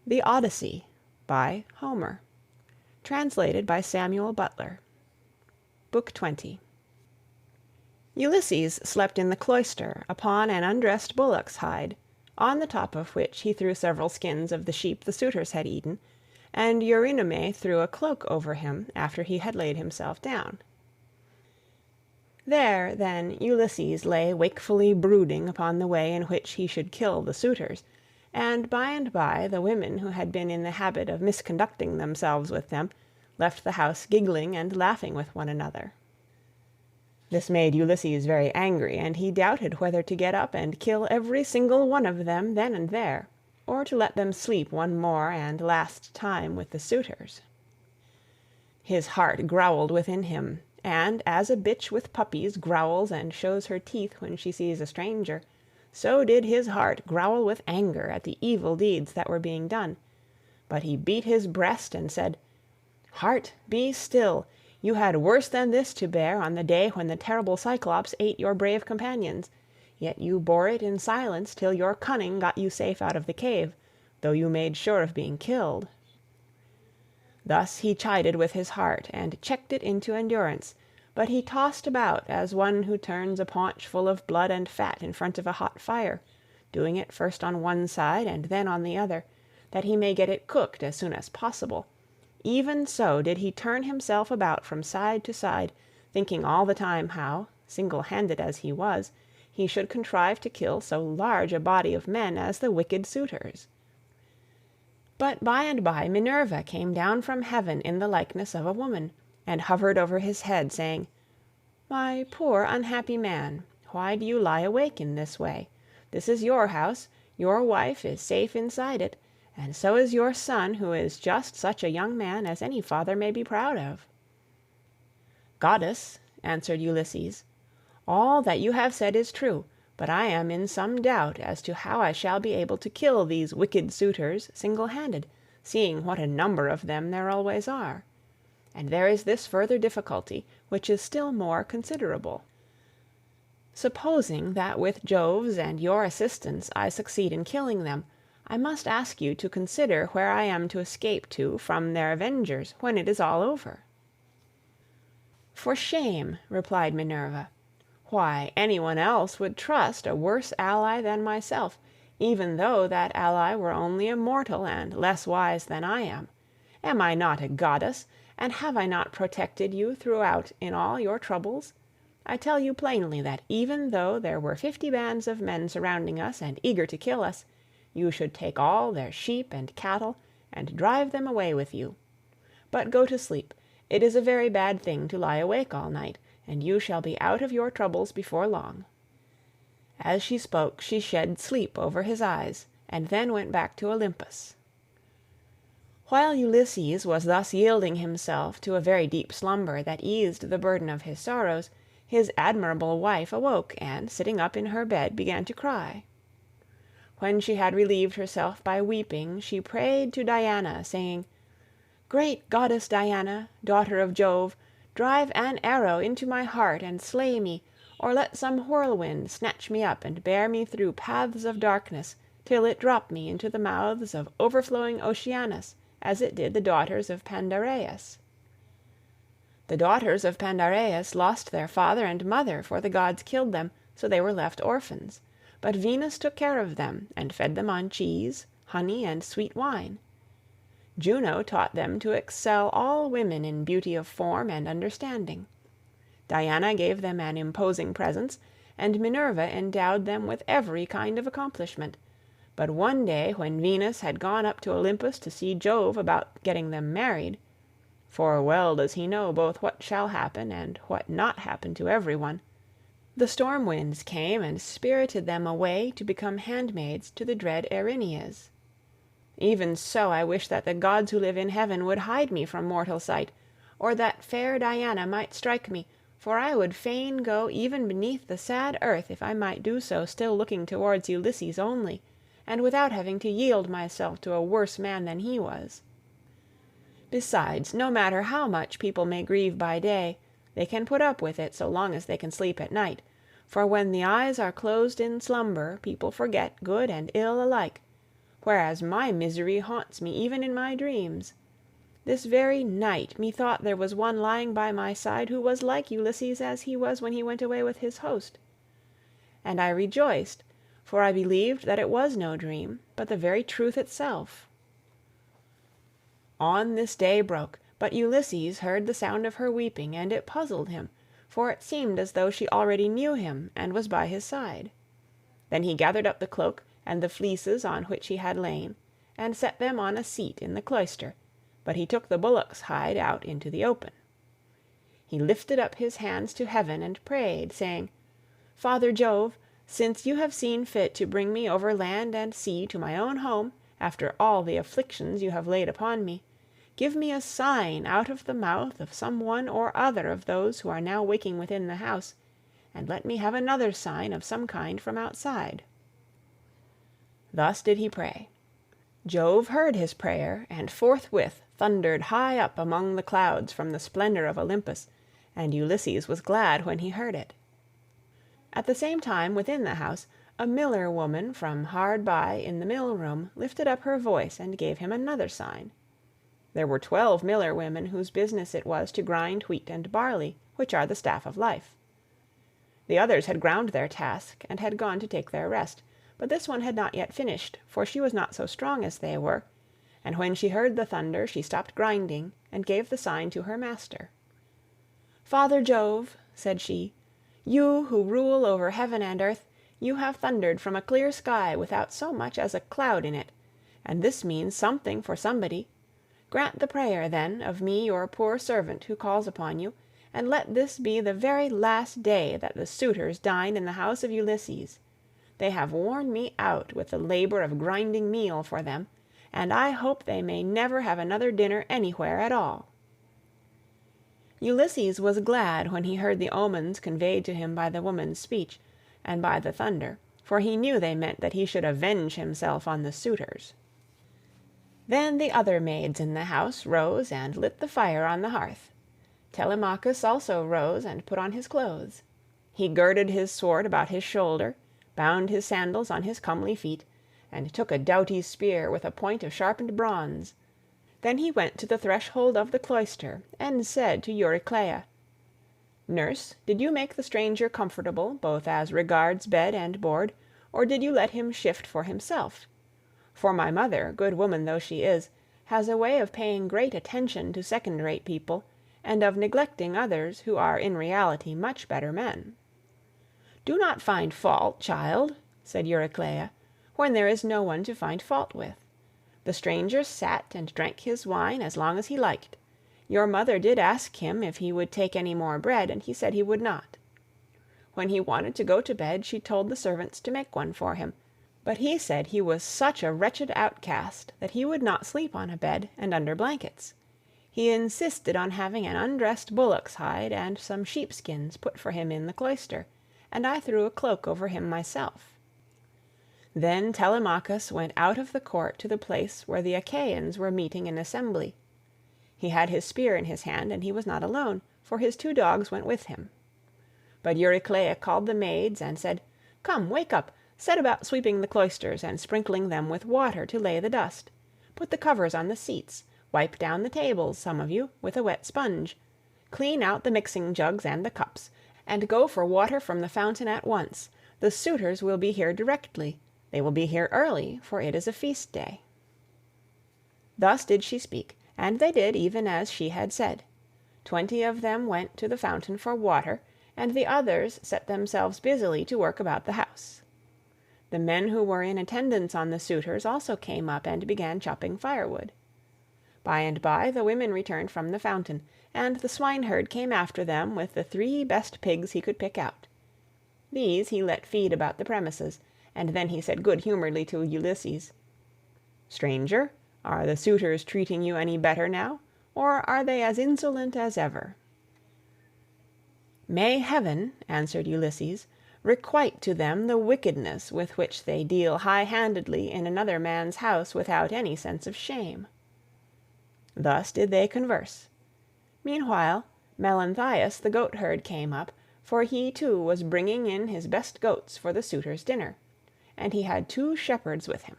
The Odyssey, by Homer. Translated by Samuel Butler. Book 20. Ulysses slept in the cloister upon an undressed bullock's hide, on the top of which he threw several skins of the sheep the suitors had eaten, and Eurynome threw a cloak over him after he had laid himself down. There, then, Ulysses lay wakefully brooding upon the way in which he should kill the suitors, and by the women who had been in the habit of misconducting themselves with them left the house giggling and laughing with one another. This made Ulysses very angry, and he doubted whether to get up and kill every single one of them then and there, or to let them sleep one more and last time with the suitors. His heart growled within him, and as a bitch with puppies growls and shows her teeth when she sees a stranger, so did his heart growl with anger at the evil deeds that were being done. But he beat his breast and said, "Heart, be still! You had worse than this to bear on the day when the terrible Cyclops ate your brave companions, yet you bore it in silence till your cunning got you safe out of the cave, though you made sure of being killed." Thus he chided with his heart, and checked it into endurance, but he tossed about as one who turns a paunch full of blood and fat in front of a hot fire, doing it first on one side and then on the other, that he may get it cooked as soon as possible. Even so did he turn himself about from side to side, thinking all the time how, single-handed as he was, he should contrive to kill so large a body of men as the wicked suitors. But by and by Minerva came down from heaven in the likeness of a woman, and hovered over his head, saying, "My poor unhappy man, why do you lie awake in this way? This is your house, your wife is safe inside it, and so is your son, who is just such a young man as any father may be proud of." "Goddess," answered Ulysses, "all that you have said is true, but I am in some doubt as to how I shall be able to kill these wicked suitors single-handed, seeing what a number of them there always are. And there is this further difficulty, which is still more considerable. Supposing that with Jove's and your assistance I succeed in killing them, I must ask you to consider where I am to escape to from their avengers when it is all over." "For shame," replied Minerva. "Why, anyone else would trust a worse ally than myself, even though that ally were only a mortal and less wise than I am. Am I not a goddess, and have I not protected you throughout in all your troubles? I tell you plainly that even though there were 50 bands of men surrounding us and eager to kill us, you should take all their sheep and cattle and drive them away with you. But go to sleep. It is a very bad thing to lie awake all night, and you shall be out of your troubles before long." As she spoke, she shed sleep over his eyes, and then went back to Olympus. While Ulysses was thus yielding himself to a very deep slumber that eased the burden of his sorrows, his admirable wife awoke, and, sitting up in her bed, began to cry. When she had relieved herself by weeping, she prayed to Diana, saying, "Great goddess Diana, daughter of Jove, drive an arrow into my heart and slay me, or let some whirlwind snatch me up and bear me through paths of darkness, till it drop me into the mouths of overflowing Oceanus, as it did the daughters of Pandareus." The daughters of Pandareus lost their father and mother, for the gods killed them, so they were left orphans. But Venus took care of them, and fed them on cheese, honey, and sweet wine. Juno taught them to excel all women in beauty of form and understanding. Diana gave them an imposing presence, and Minerva endowed them with every kind of accomplishment. But one day when Venus had gone up to Olympus to see Jove about getting them married, for well does he know both what shall happen and what not happen to everyone, the storm winds came and spirited them away to become handmaids to the dread Erinyes. Even so I wish that the gods who live in heaven would hide me from mortal sight, or that fair Diana might strike me, for I would fain go even beneath the sad earth if I might do so still looking towards Ulysses only, and without having to yield myself to a worse man than he was. Besides, no matter how much people may grieve by day, they can put up with it so long as they can sleep at night, for when the eyes are closed in slumber people forget good and ill alike, whereas my misery haunts me even in my dreams. This very night methought there was one lying by my side who was like Ulysses as he was when he went away with his host. And I rejoiced, for I believed that it was no dream, but the very truth itself. On this day broke, but Ulysses heard the sound of her weeping, and it puzzled him, for it seemed as though she already knew him and was by his side. Then he gathered up the cloak and the fleeces on which he had lain, and set them on a seat in the cloister, but he took the bullock's hide out into the open. He lifted up his hands to heaven and prayed, saying, "Father Jove, since you have seen fit to bring me over land and sea to my own home, after all the afflictions you have laid upon me, give me a sign out of the mouth of some one or other of those who are now waking within the house, and let me have another sign of some kind from outside." Thus did he pray. Jove heard his prayer, and forthwith thundered high up among the clouds from the splendor of Olympus, and Ulysses was glad when he heard it. At the same time within the house a miller woman from hard by in the mill room lifted up her voice and gave him another sign. There were 12 miller women whose business it was to grind wheat and barley, which are the staff of life. The others had ground their task and had gone to take their rest, but this one had not yet finished, for she was not so strong as they were, and when she heard the thunder she stopped grinding and gave the sign to her master. "Father Jove," said she, "you who rule over heaven and earth, you have thundered from a clear sky without so much as a cloud in it, and this means something for somebody. Grant the prayer, then, of me your poor servant who calls upon you, and let this be the very last day that the suitors dine in the house of Ulysses. They have worn me out with the labor of grinding meal for them, and I hope they may never have another dinner anywhere at all." Ulysses was glad when he heard the omens conveyed to him by the woman's speech, and by the thunder, for he knew they meant that he should avenge himself on the suitors. Then the other maids in the house rose and lit the fire on the hearth. Telemachus also rose and put on his clothes. He girded his sword about his shoulder, bound his sandals on his comely feet, and took a doughty spear with a point of sharpened bronze. Then he went to the threshold of the cloister, and said to Euryclea, "Nurse, did you make the stranger comfortable, both as regards bed and board, or did you let him shift for himself? For my mother, good woman though she is, has a way of paying great attention to second-rate people, and of neglecting others who are in reality much better men." "Do not find fault, child," said Euryclea, "when there is no one to find fault with. The stranger sat and drank his wine as long as he liked. Your mother did ask him if he would take any more bread, and he said he would not. When he wanted to go to bed, she told the servants to make one for him, but he said he was such a wretched outcast that he would not sleep on a bed and under blankets. He insisted on having an undressed bullock's hide and some sheepskins put for him in the cloister, and I threw a cloak over him myself." Then Telemachus went out of the court to the place where the Achaeans were meeting in assembly. He had his spear in his hand, and he was not alone, for his 2 dogs went with him. But Euryclea called the maids and said, "Come, wake up, set about sweeping the cloisters and sprinkling them with water to lay the dust. Put the covers on the seats, wipe down the tables, some of you, with a wet sponge. Clean out the mixing jugs and the cups, and go for water from the fountain at once. The suitors will be here directly. They will be here early, for it is a feast day." Thus did she speak, and they did even as she had said. 20 of them went to the fountain for water, and the others set themselves busily to work about the house. The men who were in attendance on the suitors also came up and began chopping firewood. By and by the women returned from the fountain, and the swineherd came after them with the 3 best pigs he could pick out. These he let feed about the premises, and then he said good-humoredly to Ulysses, "Stranger, are the suitors treating you any better now, or are they as insolent as ever?" "May heaven," answered Ulysses, "requite to them the wickedness with which they deal high-handedly in another man's house without any sense of shame." Thus did they converse. Meanwhile Melanthius the goatherd came up, for he too was bringing in his best goats for the suitors' dinner, and he had 2 shepherds with him.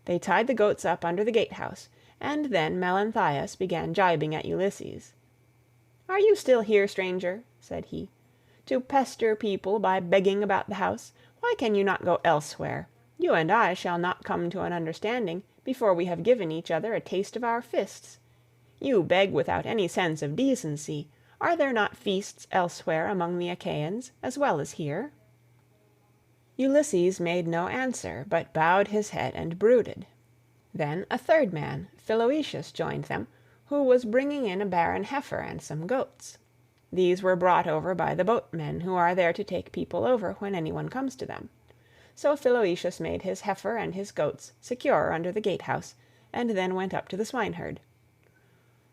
They tied the goats up under the gatehouse, and then Melanthius began gibing at Ulysses. "Are you still here, stranger?" said he, "to pester people by begging about the house? Why can you not go elsewhere? You and I shall not come to an understanding before we have given each other a taste of our fists. You beg without any sense of decency. Are there not feasts elsewhere among the Achaeans, as well as here?" Ulysses made no answer, but bowed his head and brooded. Then a third man, Philoetius, joined them, who was bringing in a barren heifer and some goats. These were brought over by the boatmen who are there to take people over when anyone comes to them. So Philoetius made his heifer and his goats secure under the gatehouse, and then went up to the swineherd.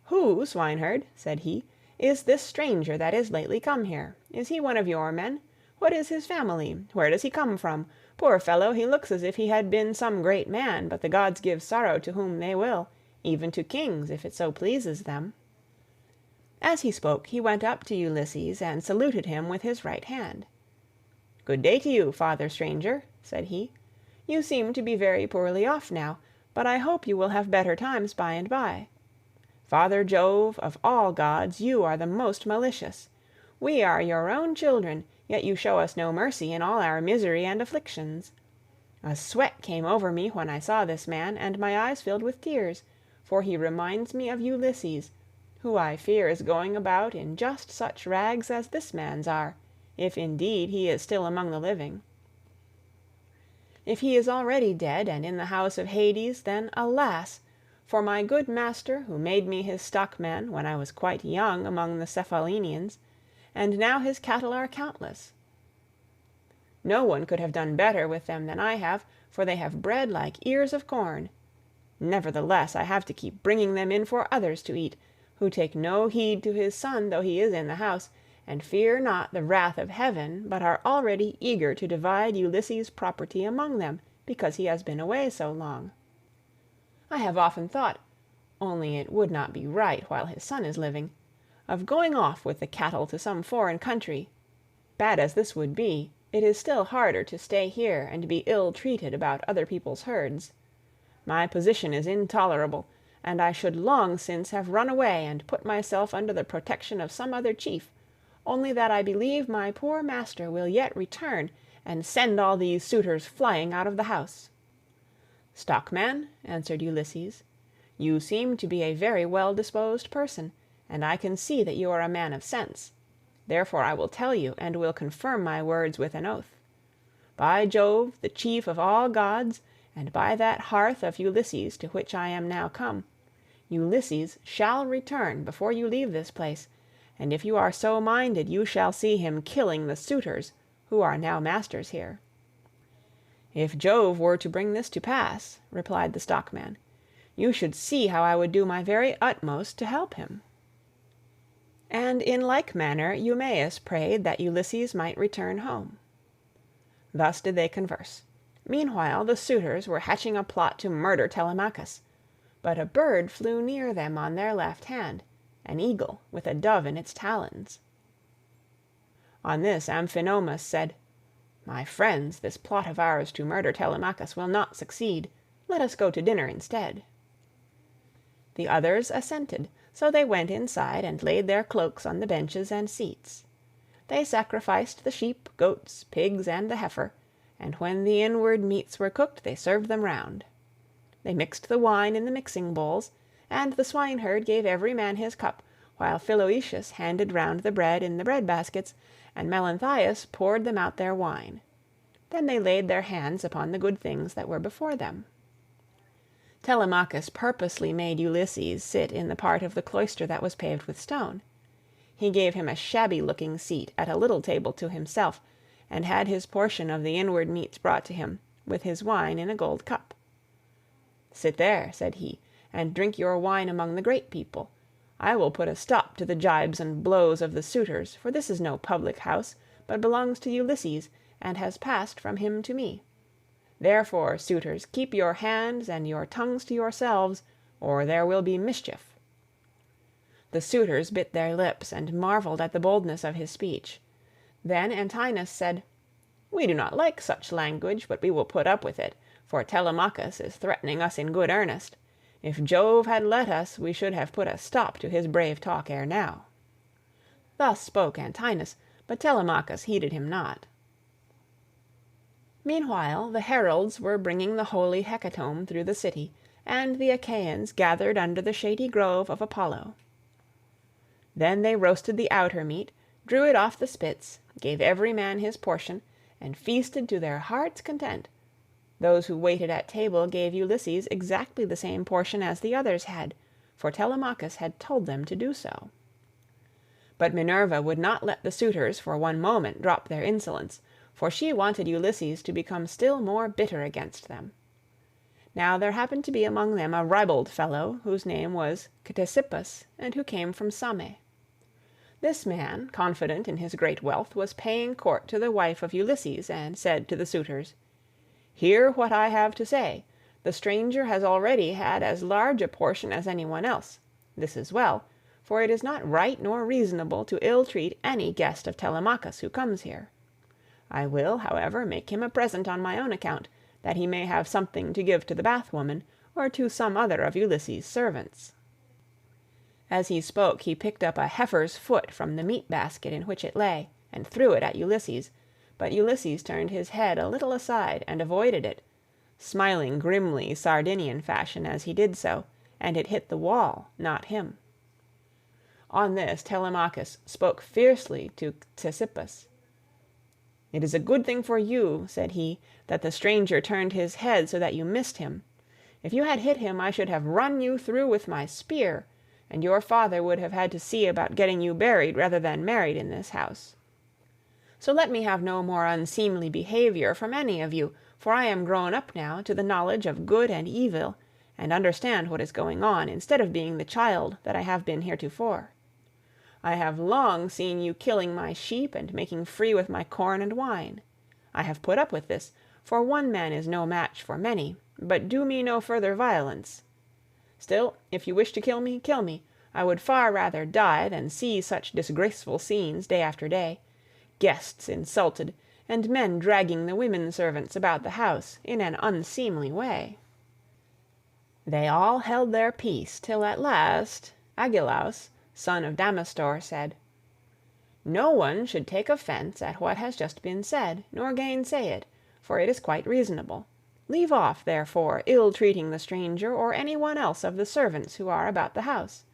"Who, swineherd," said he, "is this stranger that is lately come here? Is he one of your men? What is his family? Where does he come from? Poor fellow, he looks as if he had been some great man, but the gods give sorrow to whom they will, even to kings, if it so pleases them." As he spoke, he went up to Ulysses and saluted him with his right hand. "Good day to you, father stranger," said he. "You seem to be very poorly off now, but I hope you will have better times by and by. Father Jove, of all gods, you are the most malicious. We are your own children, yet you show us no mercy in all our misery and afflictions. A sweat came over me when I saw this man, and my eyes filled with tears, for he reminds me of Ulysses, who I fear is going about in just such rags as this man's are, if indeed he is still among the living. If he is already dead and in the house of Hades, then alas! For my good master, who made me his stockman when I was quite young among the Cephallenians, and now his cattle are countless. No one could have done better with them than I have, for they have bred like ears of corn. Nevertheless, I have to keep bringing them in for others to eat, who take no heed to his son though he is in the house, and fear not the wrath of heaven, but are already eager to divide Ulysses' property among them, because he has been away so long. I have often thought, only it would not be right while his son is living, of going off with the cattle to some foreign country. Bad as this would be, it is still harder to stay here and be ill-treated about other people's herds. My position is intolerable, and I should long since have run away and put myself under the protection of some other chief, only that I believe my poor master will yet return and send all these suitors flying out of the house." "Stockman," answered Ulysses, "you seem to be a very well-disposed person, and I can see that you are a man of sense. Therefore I will tell you, and will confirm my words with an oath. By Jove, the chief of all gods, and by that hearth of Ulysses to which I am now come, Ulysses shall return before you leave this place, and if you are so minded you shall see him killing the suitors who are now masters here." "If Jove were to bring this to pass," replied the stockman, "you should see how I would do my very utmost to help him." And in like manner Eumaeus prayed that Ulysses might return home. Thus did they converse. Meanwhile the suitors were hatching a plot to murder Telemachus, but a bird flew near them on their left hand, an eagle with a dove in its talons. On this Amphinomus said, "My friends, this plot of ours to murder Telemachus will not succeed. Let us go to dinner instead." The others assented, so they went inside and laid their cloaks on the benches and seats. They sacrificed the sheep, goats, pigs, and the heifer, and when the inward meats were cooked they served them round. They mixed the wine in the mixing bowls, and the swineherd gave every man his cup, while Philoetius handed round the bread in the bread baskets, and Melanthius poured them out their wine. Then they laid their hands upon the good things that were before them. Telemachus purposely made Ulysses sit in the part of the cloister that was paved with stone. He gave him a shabby-looking seat at a little table to himself, and had his portion of the inward meats brought to him, with his wine in a gold cup. "Sit there," said he, "and drink your wine among the great people. I will put a stop to the gibes and blows of the suitors, for this is no public house, but belongs to Ulysses, and has passed from him to me. Therefore, suitors, keep your hands and your tongues to yourselves, or there will be mischief." The suitors bit their lips and marveled at the boldness of his speech. Then Antinous said, "We do not like such language, but we will put up with it, for Telemachus is threatening us in good earnest. If Jove had let us, we should have put a stop to his brave talk ere now." Thus spoke Antinous, but Telemachus heeded him not. Meanwhile the heralds were bringing the holy hecatomb through the city, and the Achaeans gathered under the shady grove of Apollo. Then they roasted the outer meat, drew it off the spits, gave every man his portion, and feasted to their heart's content. Those who waited at table gave Ulysses exactly the same portion as the others had, for Telemachus had told them to do so. But Minerva would not let the suitors for one moment drop their insolence, for she wanted Ulysses to become still more bitter against them. Now there happened to be among them a ribald fellow, whose name was Ctesippus, and who came from Same. This man, confident in his great wealth, was paying court to the wife of Ulysses, and said to the suitors, "Hear what I have to say. The stranger has already had as large a portion as anyone else. This is well, for it is not right nor reasonable to ill-treat any guest of Telemachus who comes here. I will, however, make him a present on my own account, that he may have something to give to the bathwoman, or to some other of Ulysses' servants." As he spoke he picked up a heifer's foot from the meat-basket in which it lay, and threw it at Ulysses, but Ulysses turned his head a little aside and avoided it, smiling grimly Sardinian fashion as he did so, and it hit the wall, not him. On this Telemachus spoke fiercely to Ctesippus. "It is a good thing for you," said he, "that the stranger turned his head so that you missed him. If you had hit him I should have run you through with my spear, and your father would have had to see about getting you buried rather than married in this house. So let me have no more unseemly behavior from any of you, for I am grown up now to the knowledge of good and evil, and understand what is going on, instead of being the child that I have been heretofore. I have long seen you killing my sheep and making free with my corn and wine. I have put up with this, for one man is no match for many, but do me no further violence. Still, if you wish to kill me, kill me. I would far rather die than see such disgraceful scenes day after day, guests insulted, and men dragging the women servants about the house in an unseemly way." They all held their peace, till at last Agelaus, son of Damastor, said, "No one should take offence at what has just been said, nor gainsay it, for it is quite reasonable. Leave off, therefore, ill-treating the stranger or any one else of the servants who are about the house.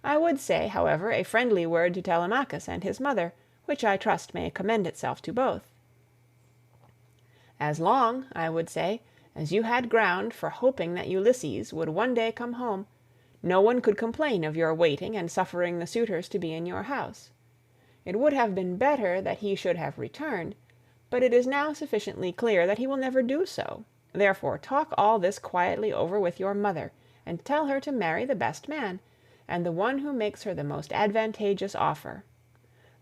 I would say, however, a friendly word to Telemachus and his mother, which I trust may commend itself to both. As long, I would say, as you had ground for hoping that Ulysses would one day come home, no one could complain of your waiting and suffering the suitors to be in your house. It would have been better that he should have returned, but it is now sufficiently clear that he will never do so. Therefore talk all this quietly over with your mother, and tell her to marry the best man, and the one who makes her the most advantageous offer.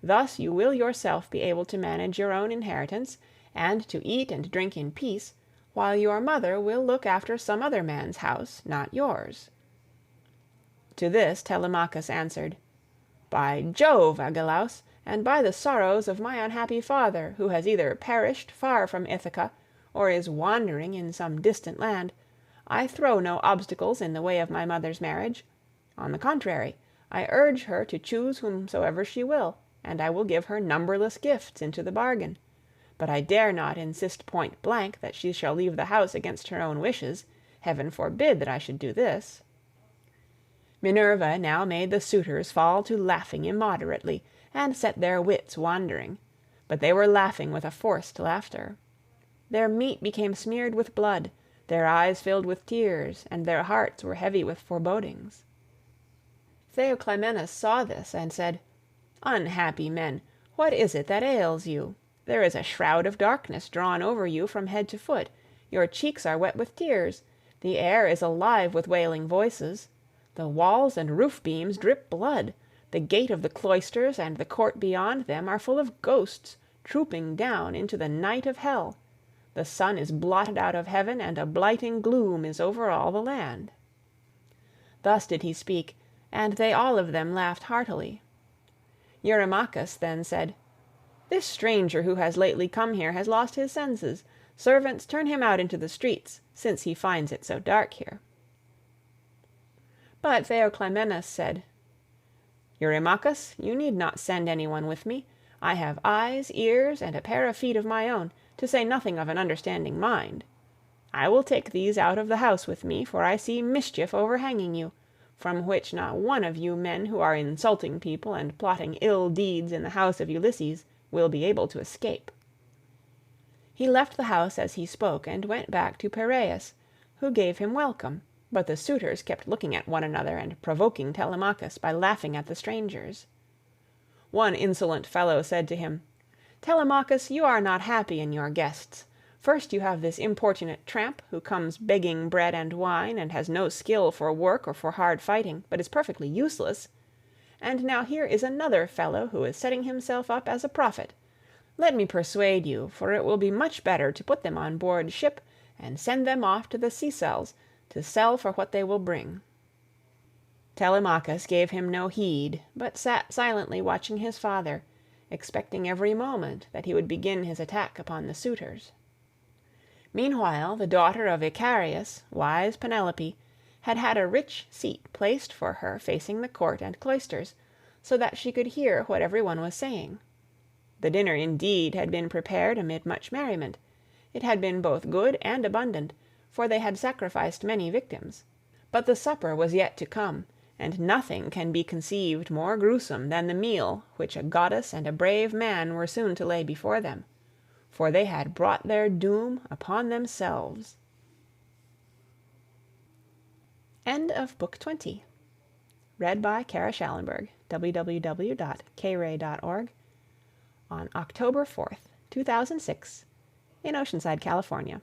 Thus you will yourself be able to manage your own inheritance, and to eat and drink in peace, while your mother will look after some other man's house, not yours." To this Telemachus answered, "By Jove, Agelaus, and by the sorrows of my unhappy father, who has either perished far from Ithaca, or is wandering in some distant land, I throw no obstacles in the way of my mother's marriage. On the contrary, I urge her to choose whomsoever she will, and I will give her numberless gifts into the bargain. But I dare not insist point blank that she shall leave the house against her own wishes. Heaven forbid that I should do this." Minerva now made the suitors fall to laughing immoderately, and set their wits wandering, but they were laughing with a forced laughter. Their meat became smeared with blood, their eyes filled with tears, and their hearts were heavy with forebodings. Theoclymenus saw this, and said, "Unhappy men, what is it that ails you? There is a shroud of darkness drawn over you from head to foot, your cheeks are wet with tears, the air is alive with wailing voices, the walls and roof beams drip blood, the gate of the cloisters and the court beyond them are full of ghosts, trooping down into the night of hell. The sun is blotted out of heaven, and a blighting gloom is over all the land." Thus did he speak, and they all of them laughed heartily. Eurymachus then said, "This stranger who has lately come here has lost his senses. Servants, turn him out into the streets, since he finds it so dark here." But Theoclymenus said, "Eurymachus, you need not send anyone with me. I have eyes, ears, and a pair of feet of my own, to say nothing of an understanding mind. I will take these out of the house with me, for I see mischief overhanging you, from which not one of you men who are insulting people and plotting ill deeds in the house of Ulysses will be able to escape." He left the house as he spoke, and went back to Piraeus, who gave him welcome, but the suitors kept looking at one another and provoking Telemachus by laughing at the strangers. One insolent fellow said to him, "Telemachus, you are not happy in your guests. First you have this importunate tramp, who comes begging bread and wine, and has no skill for work or for hard fighting, but is perfectly useless. And now here is another fellow who is setting himself up as a prophet. Let me persuade you, for it will be much better to put them on board ship and send them off to the Sicels to sell for what they will bring." Telemachus gave him no heed, but sat silently watching his father, expecting every moment that he would begin his attack upon the suitors. Meanwhile the daughter of Icarius, wise Penelope, had had a rich seat placed for her facing the court and cloisters, so that she could hear what every one was saying. The dinner indeed had been prepared amid much merriment. It had been both good and abundant, for they had sacrificed many victims. But the supper was yet to come, and nothing can be conceived more gruesome than the meal which a goddess and a brave man were soon to lay before them, for they had brought their doom upon themselves. End of Book 20. Read by Kara Schallenberg, www.kray.org, on October 4th, 2006, in Oceanside, California.